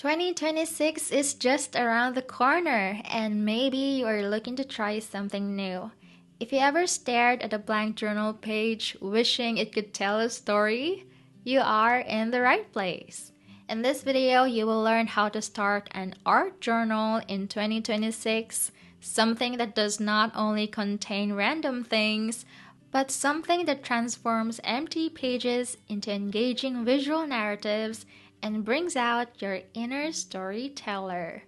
2026 is just around the corner, and maybe you are looking to try something new. If you ever stared at a blank journal page wishing it could tell a story, you are in the right place. In this video, you will learn how to start an art journal in 2026, something that does not only contain random things, but something that transforms empty pages into engaging visual narratives and brings out your inner storyteller.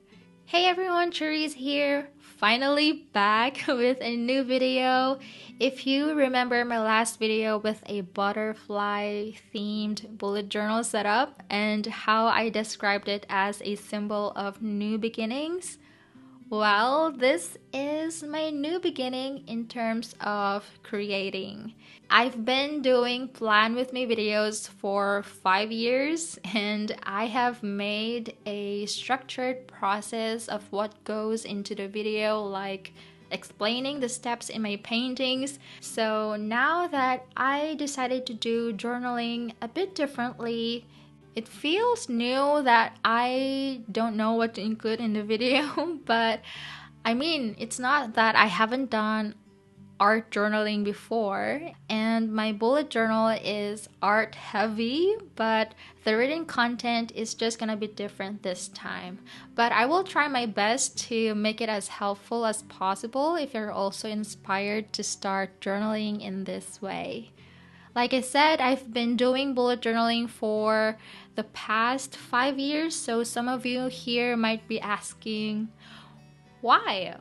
Hey everyone, Therese here, finally back with a new video. If you remember my last video with a butterfly themed bullet journal setup and how I described it as a symbol of new beginnings, well, this is my new beginning in terms of creating. I've been doing plan with me videos for 5 years, and I have made a structured process of what goes into the video, like explaining the steps in my paintings. So now that I decided to do journaling a bit differently, it feels new that I don't know what to include in the video, but I mean, it's not that I haven't done art journaling before, and my bullet journal is art heavy, but the written content is just gonna be different this time. But I will try my best to make it as helpful as possible if you're also inspired to start journaling in this way. Like I said, I've been doing bullet journaling for the past 5 years, so some of you here might be asking, why?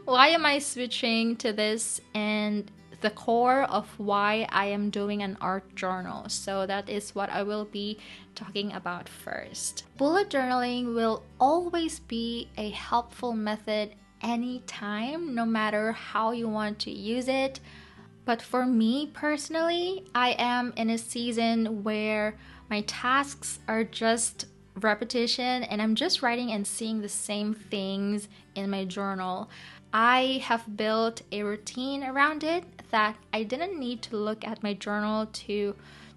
Why am I switching to this and the core of why I am doing an art journal? So that is what I will be talking about first. Bullet journaling will always be a helpful method anytime, no matter how you want to use it. But for me personally, I am in a season where my tasks are just repetition and I'm just writing and seeing the same things in my journal. I have built a routine around it that I didn't need to look at my journal to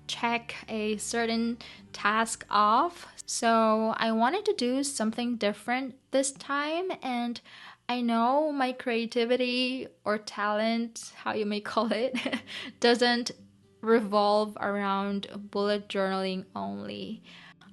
check a certain task off. So I wanted to do something different this time, and I know my creativity or talent, how you may call it, doesn't revolve around bullet journaling only.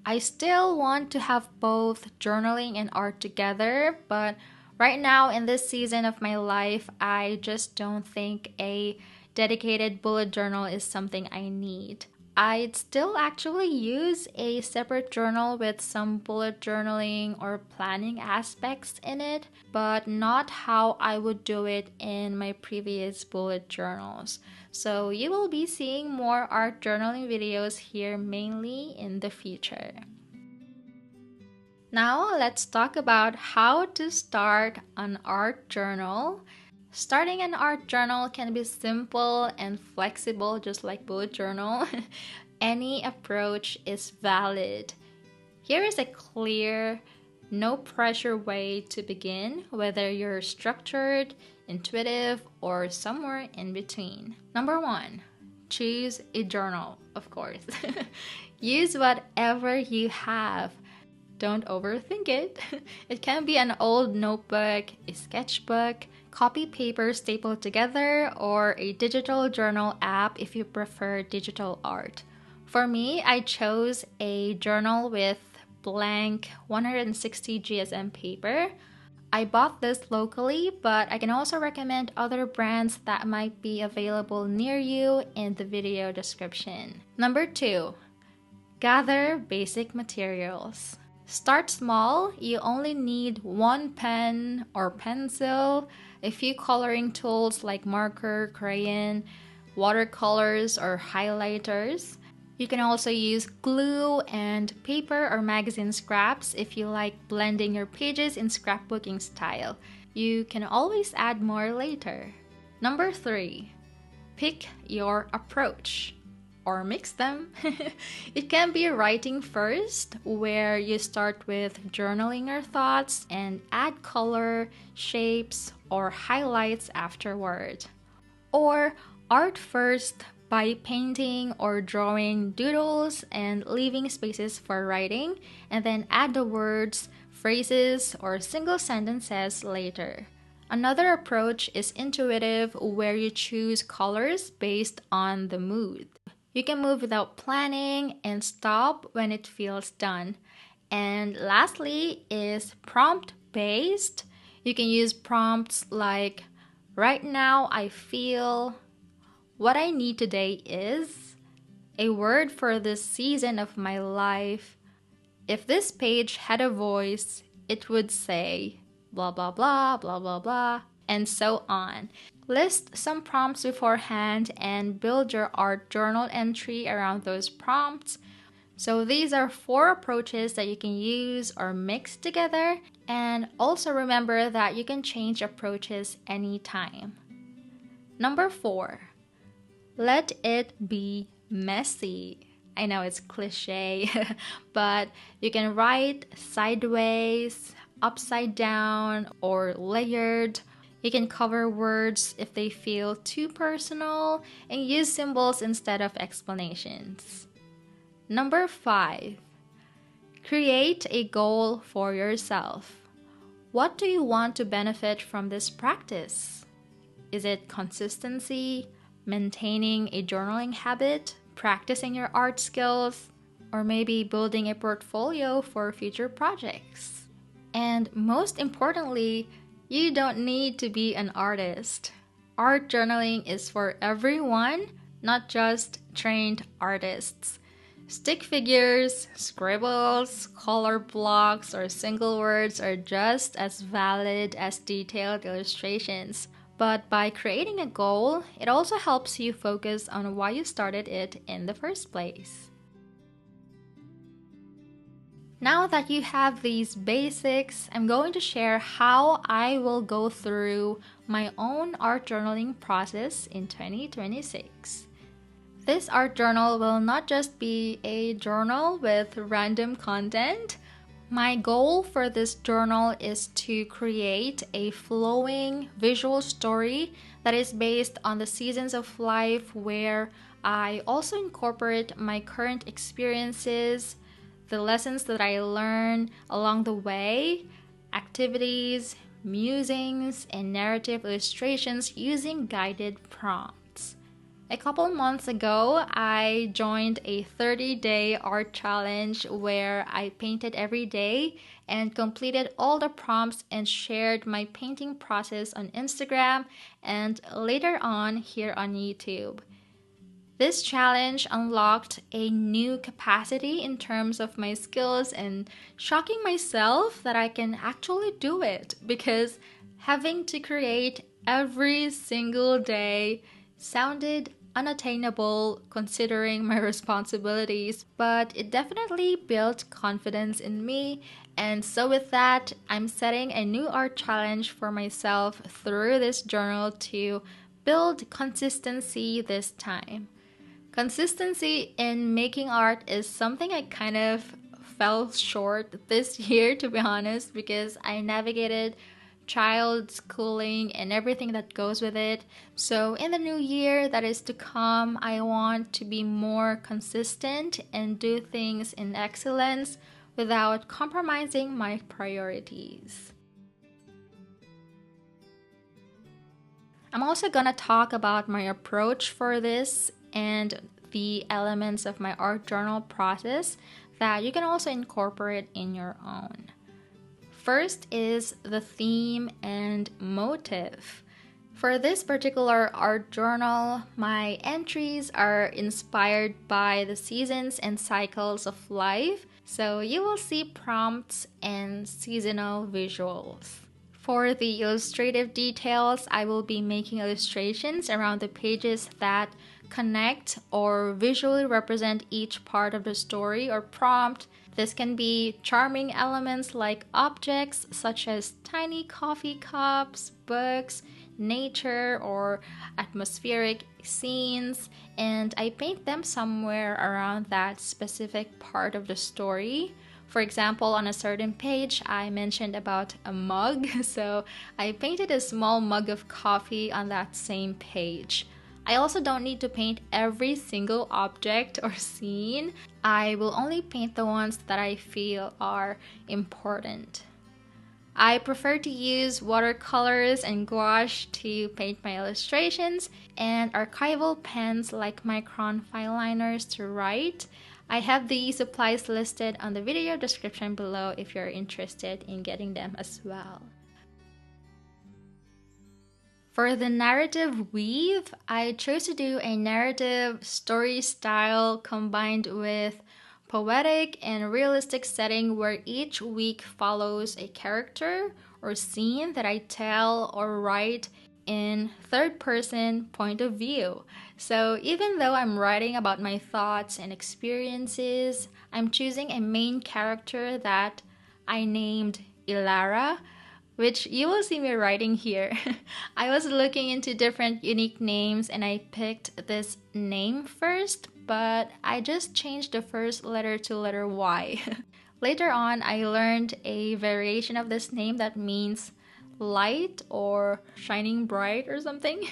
I still want to have both journaling and art together, but right now in this season of my life, I just don't think a dedicated bullet journal is something I need. I'd still actually use a separate journal with some bullet journaling or planning aspects in it, but not how I would do it in my previous bullet journals. So you will be seeing more art journaling videos here mainly in the future. Now let's talk about how to start an art journal. Starting an art journal can be simple and flexible, just like bullet journal. Any approach is valid. Here is a clear, no pressure way to begin, whether you're structured, intuitive, or somewhere in between. Number 1, choose a journal, of course. Use whatever you have. Don't overthink it. It can be an old notebook, a sketchbook, copy paper stapled together, or a digital journal app if you prefer digital art. For me, I chose a journal with blank 160 GSM paper. I bought this locally, but I can also recommend other brands that might be available near you in the video description. Number 2, gather basic materials. Start small. You only need one pen or pencil, a few coloring tools like marker, crayon, watercolors, or highlighters. You can also use glue and paper or magazine scraps if you like blending your pages in scrapbooking style. You can always add more later. Number 3, pick your approach. Or mix them. It can be writing first, where you start with journaling your thoughts and add color, shapes, or highlights afterward. Or art first, by painting or drawing doodles and leaving spaces for writing, and then add the words, phrases, or single sentences later. Another approach is intuitive, where you choose colors based on the mood. You can move without planning and stop when it feels done. And lastly is prompt based. You can use prompts like, right now I feel, what I need today is, a word for this season of my life. If this page had a voice, it would say blah blah blah blah blah blah, and so on. List some prompts beforehand and build your art journal entry around those prompts. So these are 4 approaches that you can use or mix together, and also remember that you can change approaches anytime. Number 4, let it be messy. I know it's cliche, but you can write sideways, upside down, or layered. You can cover words if they feel too personal and use symbols instead of explanations. Number 5, create a goal for yourself. What do you want to benefit from this practice? Is it consistency, maintaining a journaling habit, practicing your art skills, or maybe building a portfolio for future projects? And most importantly, you don't need to be an artist. Art journaling is for everyone, not just trained artists. Stick figures, scribbles, color blocks, or single words are just as valid as detailed illustrations. But by creating a goal, it also helps you focus on why you started it in the first place. Now that you have these basics, I'm going to share how I will go through my own art journaling process in 2026. This art journal will not just be a journal with random content. My goal for this journal is to create a flowing visual story that is based on the seasons of life, where I also incorporate my current experiences, the lessons that I learned along the way, activities, musings, and narrative illustrations using guided prompts. A couple months ago, I joined a 30-day art challenge where I painted every day and completed all the prompts and shared my painting process on Instagram and later on here on YouTube. This challenge unlocked a new capacity in terms of my skills and shocking myself that I can actually do it, because having to create every single day sounded unattainable considering my responsibilities, but it definitely built confidence in me. And so with that, I'm setting a new art challenge for myself through this journal to build consistency this time. Consistency in making art is something I kind of fell short this year, to be honest, because I navigated child schooling and everything that goes with it. So in the new year that is to come, I want to be more consistent and do things in excellence without compromising my priorities. I'm also gonna talk about my approach for this and the elements of my art journal process that you can also incorporate in your own. First is the theme and motive. For this particular art journal, my entries are inspired by the seasons and cycles of life, so you will see prompts and seasonal visuals. For the illustrative details, I will be making illustrations around the pages that connect or visually represent each part of the story or prompt. This can be charming elements like objects such as tiny coffee cups, books, nature, or atmospheric scenes, and I paint them somewhere around that specific part of the story. For example, on a certain page, I mentioned about a mug, so I painted a small mug of coffee on that same page. I also don't need to paint every single object or scene. I will only paint the ones that I feel are important. I prefer to use watercolors and gouache to paint my illustrations, and archival pens like micron fine liners to write. I have the supplies listed on the video description below if you're interested in getting them as well. For the narrative weave, I chose to do a narrative story style combined with poetic and realistic setting where each week follows a character or scene that I tell or write in third person point of view. So even though I'm writing about my thoughts and experiences, I'm choosing a main character that I named Ilara, which you will see me writing here. I was looking into different unique names and I picked this name first, but I just changed the first letter to letter Y. Later on, I learned a variation of this name that means light or shining bright or something.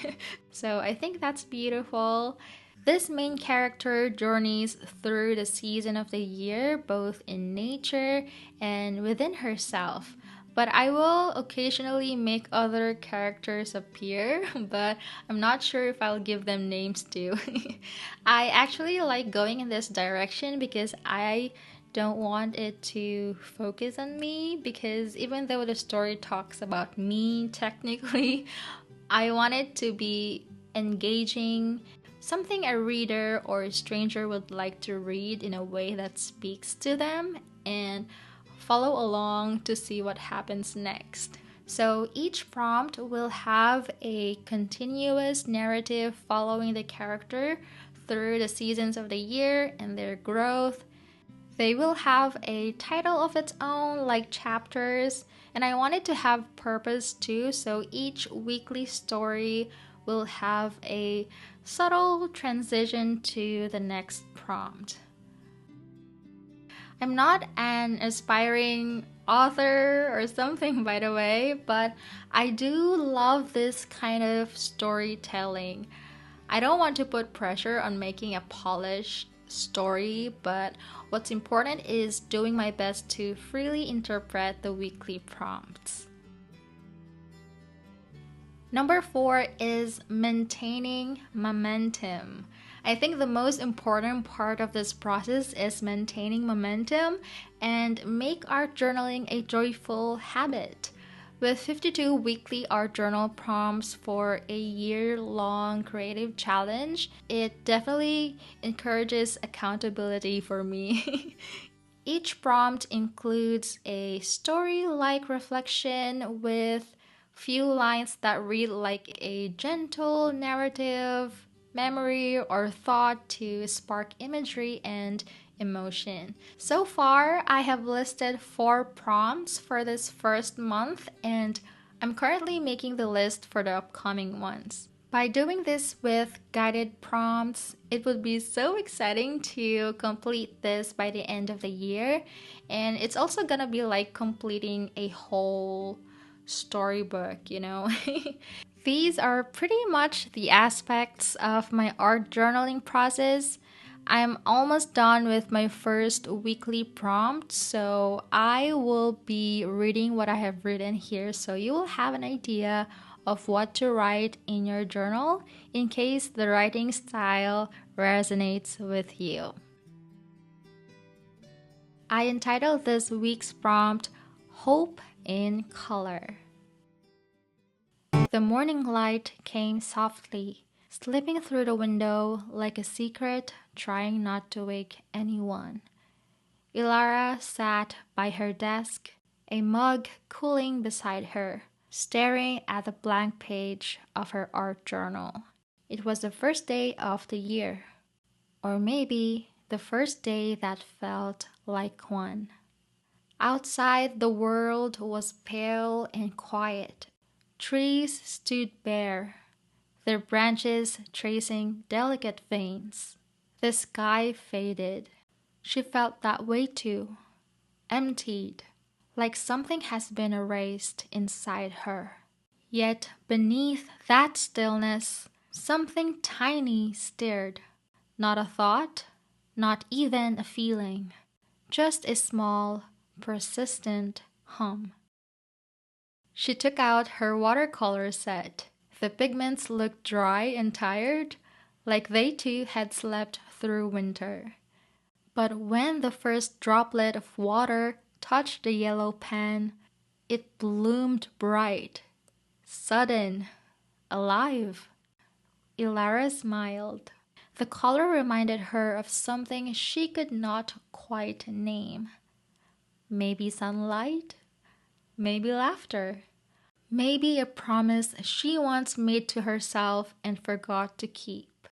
So I think that's beautiful. This main character journeys through the season of the year, both in nature and within herself. But I will occasionally make other characters appear, but I'm not sure if I'll give them names too. I actually like going in this direction because I don't want it to focus on me, because even though the story talks about me technically, I want it to be engaging, something a reader or a stranger would like to read in a way that speaks to them and follow along to see what happens next. So each prompt will have a continuous narrative following the character through the seasons of the year and their growth. They will have a title of its own, like chapters, and I wanted to have purpose too, so each weekly story will have a subtle transition to the next prompt. I'm not an aspiring author or something, by the way, but I do love this kind of storytelling. I don't want to put pressure on making a polished story, but what's important is doing my best to freely interpret the weekly prompts. Number 4 is maintaining momentum. I think the most important part of this process is maintaining momentum and make art journaling a joyful habit. With 52 weekly art journal prompts for a year-long creative challenge, it definitely encourages accountability for me. Each prompt includes a story-like reflection with few lines that read like a gentle narrative, memory, or thought to spark imagery and emotion. So far, I have listed 4 prompts for this first month, and I'm currently making the list for the upcoming ones. By doing this with guided prompts, it would be so exciting to complete this by the end of the year, and it's also gonna be like completing a whole storybook, you know? These are pretty much the aspects of my art journaling process. I'm almost done with my first weekly prompt, so I will be reading what I have written here so you will have an idea of what to write in your journal in case the writing style resonates with you. I entitled this week's prompt, Hope in Color. The morning light came softly, slipping through the window like a secret, trying not to wake anyone. Ilara sat by her desk, a mug cooling beside her, staring at the blank page of her art journal. It was the first day of the year, or maybe the first day that felt like one. Outside, the world was pale and quiet. Trees stood bare, their branches tracing delicate veins. The sky faded. She felt that way too, emptied, like something has been erased inside her. Yet beneath that stillness, Something tiny stirred. Not a thought, not even a feeling. Just a small, persistent hum. She took out her watercolor set. The pigments looked dry and tired, like they too had slept through winter. But when the first droplet of water touched the yellow pen, it bloomed bright, sudden, alive. Ilara smiled. The color reminded her of something she could not quite name. Maybe sunlight, maybe laughter, maybe a promise she once made to herself and forgot to keep.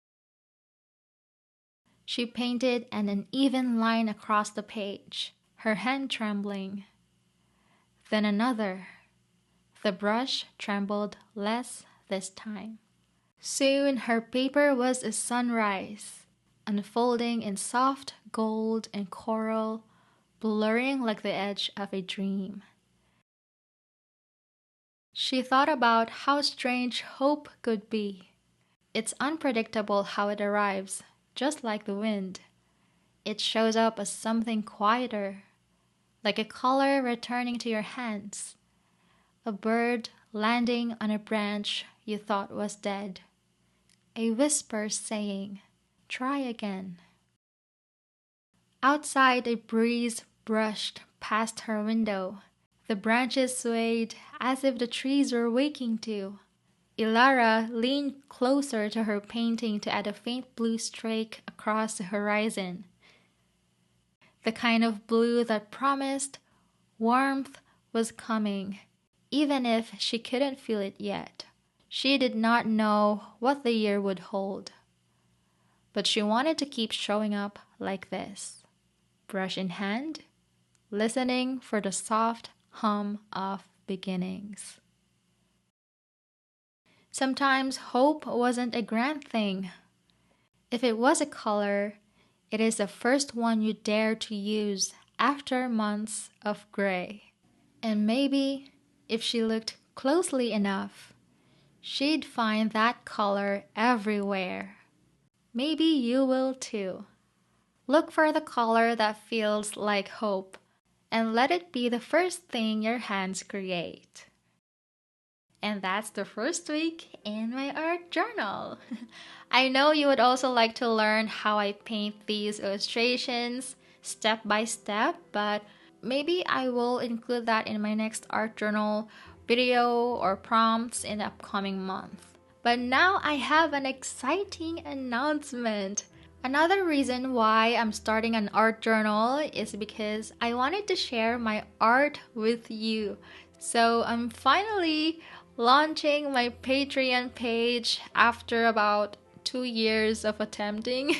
She painted an uneven line across the page, her hand trembling. Then another. The brush trembled less this time. Soon her paper was a sunrise, unfolding in soft gold and coral, blurring like the edge of a dream. She thought about how strange hope could be. It's unpredictable how it arrives, just like the wind. It shows up as something quieter, like a color returning to your hands, a bird landing on a branch you thought was dead, a whisper saying, "Try again." Outside, a breeze brushed past her window. The branches swayed as if the trees were waking too. Ilara leaned closer to her painting to add a faint blue streak across the horizon. The kind of blue that promised warmth was coming, even if she couldn't feel it yet. She did not know what the year would hold. But she wanted to keep showing up like this, brush in hand, listening for the soft hum of beginnings. Sometimes hope wasn't a grand thing. If it was a color, it is the first one you dare to use after months of gray. And maybe, if she looked closely enough, she'd find that color everywhere. Maybe you will too. Look for the color that feels like hope, and let it be the first thing your hands create. And that's the first week in my art journal. I know you would also like to learn how I paint these illustrations step by step, but maybe I will include that in my next art journal video or prompts in the upcoming month. But now I have an exciting announcement. Another reason why I'm starting an art journal is because I wanted to share my art with you. So I'm finally launching my Patreon page after about 2 years of attempting.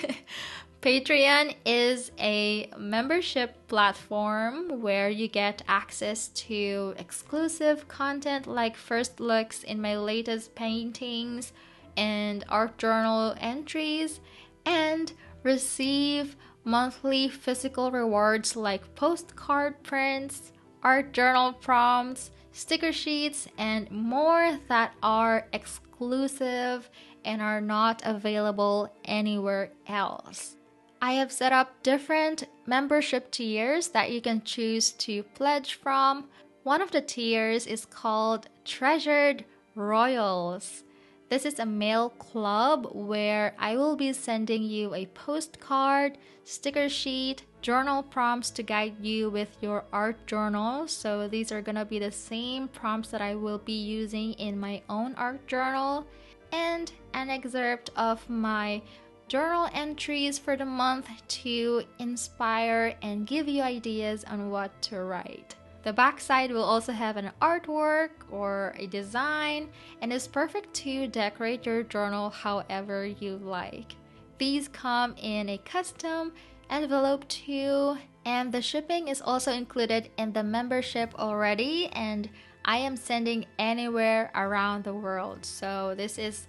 Patreon is a membership platform where you get access to exclusive content like first looks in my latest paintings and art journal entries, and receive monthly physical rewards like postcard prints, art journal prompts, sticker sheets, and more that are exclusive and are not available anywhere else. I have set up different membership tiers that you can choose to pledge from. One of the tiers is called Treasured Royals. This is a mail club where I will be sending you a postcard, sticker sheet, journal prompts to guide you with your art journal. So these are gonna be the same prompts that I will be using in my own art journal, and an excerpt of my journal entries for the month to inspire and give you ideas on what to write. The backside will also have an artwork or a design and is perfect to decorate your journal however you like. These come in a custom envelope too, and the shipping is also included in the membership already, and I am sending anywhere around the world. So this is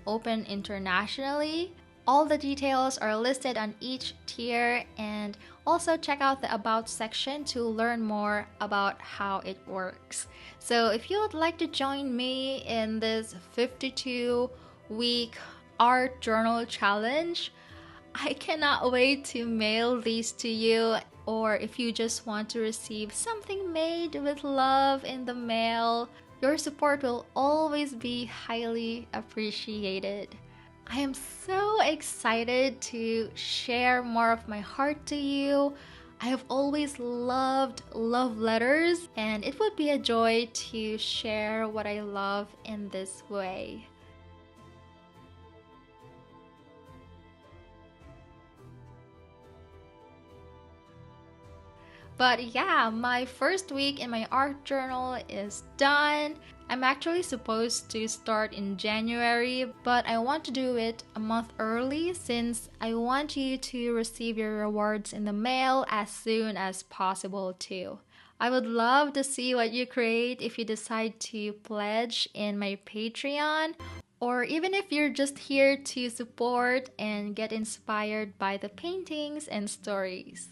open internationally. All the details are listed on each tier, and also check out the About section to learn more about how it works. So if you would like to join me in this 52 week art journal challenge. I cannot wait to mail these to you, or if you just want to receive something made with love in the mail, your support will always be highly appreciated. I am so excited to share more of my heart to you. I have always loved love letters, and it would be a joy to share what I love in this way. But yeah, my first week in my art journal is done. I'm actually supposed to start in January, but I want to do it a month early since I want you to receive your rewards in the mail as soon as possible too. I would love to see what you create if you decide to pledge in my Patreon, or even if you're just here to support and get inspired by the paintings and stories.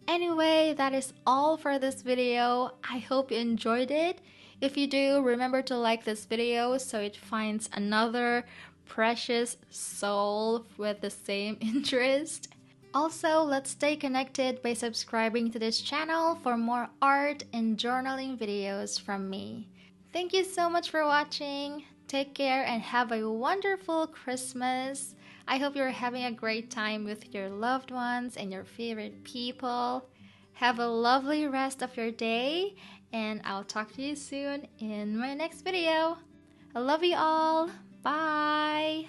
Anyway, that is all for this video. I hope you enjoyed it. If you do, remember to like this video so it finds another precious soul with the same interest. Also, let's stay connected by subscribing to this channel for more art and journaling videos from me. Thank you so much for watching. Take care and have a wonderful Christmas. I hope you're having a great time with your loved ones and your favorite people. Have a lovely rest of your day, and I'll talk to you soon in my next video. I love you all. Bye.